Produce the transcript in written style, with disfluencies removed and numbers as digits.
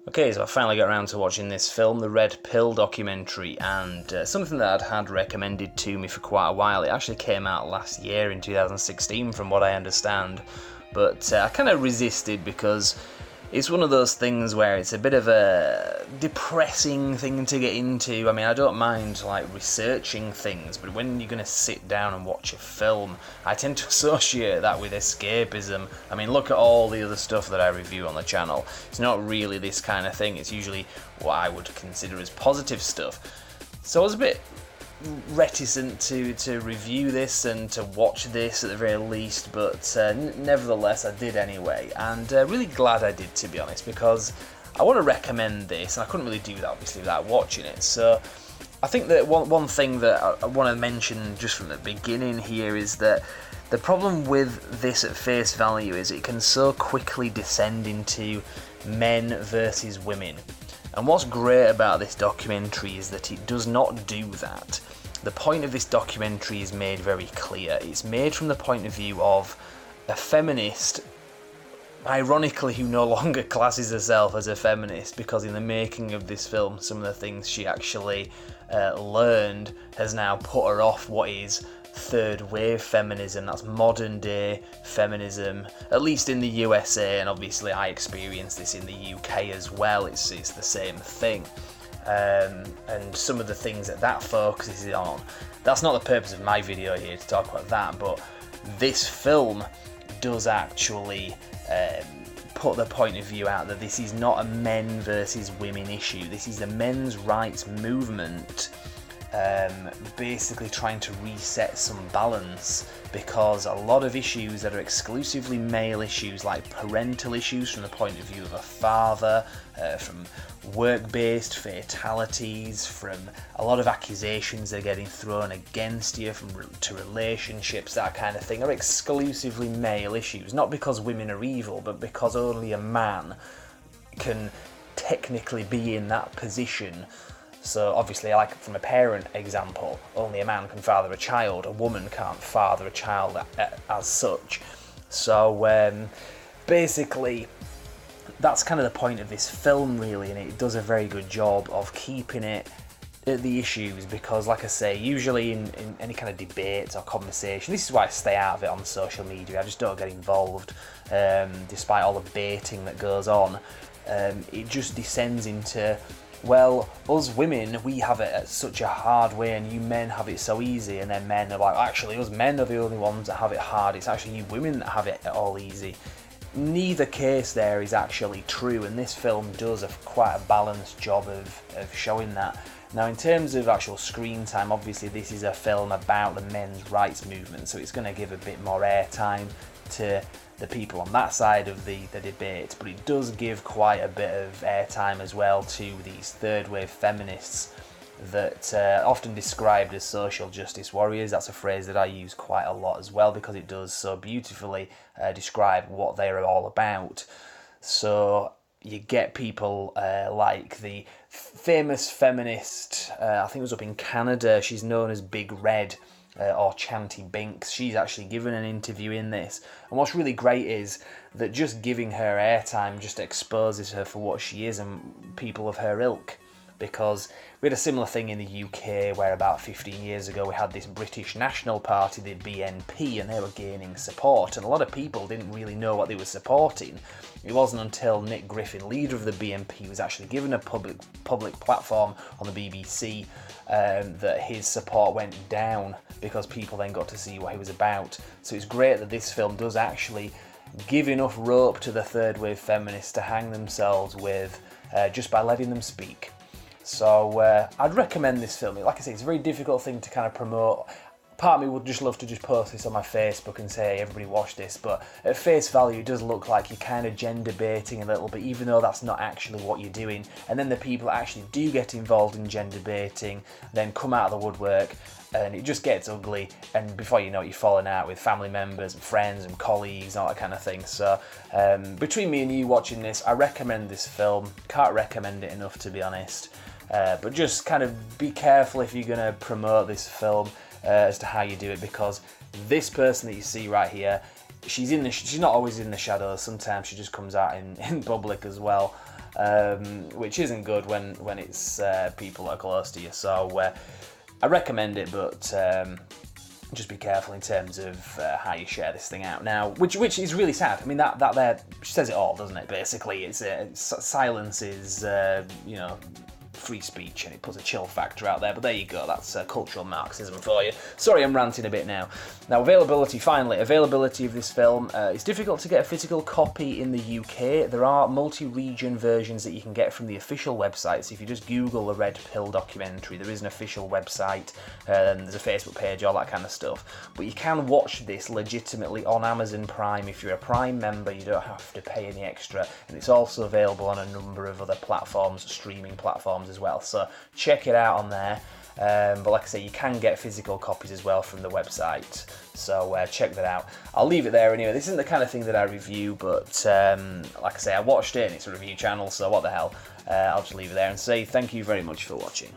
Okay, so I finally got around to watching this film, the Red Pill documentary, and something that I'd had recommended to me for quite a while. It actually came out last year in 2016, from what I understand, but I kind of resisted because it's one of those things where it's a bit of a depressing thing to get into. I mean, I don't mind like researching things, but when you're going to sit down and watch a film, I tend to associate that with escapism. I mean, look at all the other stuff that I review on the channel. It's not really this kind of thing. It's usually what I would consider as positive stuff. So I was a bit reticent to review this and to watch this at the very least, but nevertheless I did anyway, and really glad I did, to be honest, because I want to recommend this, and I couldn't really do that obviously without watching it. So I think that one thing that I want to mention just from the beginning here is that the problem with this at face value is it can so quickly descend into men versus women. And what's great about this documentary is that it does not do that. The point of this documentary is made very clear. It's made from the point of view of a feminist, ironically, who no longer classes herself as a feminist, because in the making of this film, some of the things she actually learned has now put her off what is third wave feminism. That's modern day feminism, at least in the USA, and obviously I experienced this in the UK as well. It's the same thing, and some of the things that focuses on. That's not the purpose of my video here to talk about that, but this film does actually put the point of view out that this is not a men versus women issue. This is the men's rights movement basically trying to reset some balance, because a lot of issues that are exclusively male issues, like parental issues from the point of view of a father, from work-based fatalities, from a lot of accusations that are getting thrown against you to relationships, that kind of thing, are exclusively male issues. Not because women are evil, but because only a man can technically be in that position. So obviously, like from a parent example, only a man can father a child, a woman can't father a child as such. So basically, that's kind of the point of this film really, and it does a very good job of keeping it at the issues, because like I say, usually in any kind of debates or conversation, this is why I stay out of it on social media. I just don't get involved, despite all the baiting that goes on. It just descends into, well, us women, we have it at such a hard way and you men have it so easy, and then men are like, actually us men are the only ones that have it hard, it's actually you women that have it all easy. Neither case there is actually true, and this film does quite a balanced job of showing that. Now, in terms of actual screen time, obviously this is a film about the men's rights movement, so it's going to give a bit more airtime to the people on that side of the debate, but it does give quite a bit of airtime as well to these third wave feminists that are often described as social justice warriors. That's a phrase that I use quite a lot as well, because it does so beautifully describe what they're all about. So you get people like the famous feminist, I think it was up in Canada, she's known as Big Red, or Chanty Binks. She's actually given an interview in this, and what's really great is that just giving her airtime just exposes her for what she is and people of her ilk. Because we had a similar thing in the UK where about 15 years ago we had this British National Party, the BNP, and they were gaining support, and a lot of people didn't really know what they were supporting. It wasn't until Nick Griffin, leader of the BNP, was actually given a public platform on the BBC that his support went down, because people then got to see what he was about. So it's great that this film does actually give enough rope to the third wave feminists to hang themselves with just by letting them speak. So I'd recommend this film. Like I say, it's a very difficult thing to kind of promote. Part of me would just love to just post this on my Facebook and say, hey, everybody watch this, but at face value it does look like you're kind of gender baiting a little bit, even though that's not actually what you're doing. And then the people that actually do get involved in gender baiting then come out of the woodwork, and it just gets ugly, and before you know it, you're falling out with family members and friends and colleagues and all that kind of thing. So between me and you watching this, I recommend this film. Can't recommend it enough, to be honest. But just kind of be careful if you're going to promote this film as to how you do it, because this person that you see right here, she's not always in the shadows. Sometimes she just comes out in public as well, which isn't good when it's people that are close to you. So I recommend it, but just be careful in terms of how you share this thing out now, which is really sad. I mean, that there says it all, doesn't it? Basically, it's silence is free speech, and it puts a chill factor out there. But there you go, that's cultural Marxism for you. Sorry, I'm ranting a bit now. Now, availability of this film. It's difficult to get a physical copy in the UK. There are multi-region versions that you can get from the official website. So if you just Google the Red Pill documentary, there is an official website, there's a Facebook page, all that kind of stuff. But you can watch this legitimately on Amazon Prime. If you're a Prime member, you don't have to pay any extra, and it's also available on a number of other platforms, streaming platforms as well. So check it out on there. But like I say, you can get physical copies as well from the website, so check that out. I'll leave it there anyway. This isn't the kind of thing that I review, but like I say, I watched it and it's a review channel, so what the hell. I'll just leave it there and say thank you very much for watching.